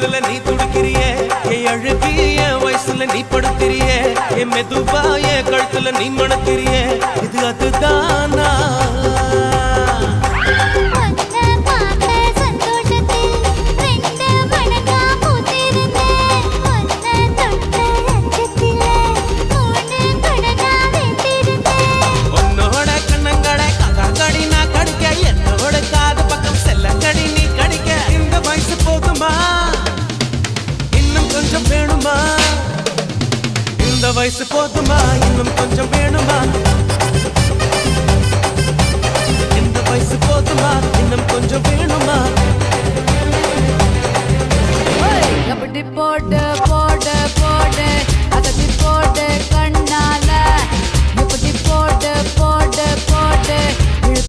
தொடுதல நீ துடிக்கிறியே என் அழுகி என் வயசுல நீ படுத்திரியே என் மெதுவா என் கழுத்துல நீ மணக்கிறியே இது அதுதானா இந்த வயசு போதுமா இன்னும் கொஞ்சம் வேணுமா இந்த வயசு போதுமா இன்னும் கொஞ்சம் வேணுமா அப்படி போட போட போட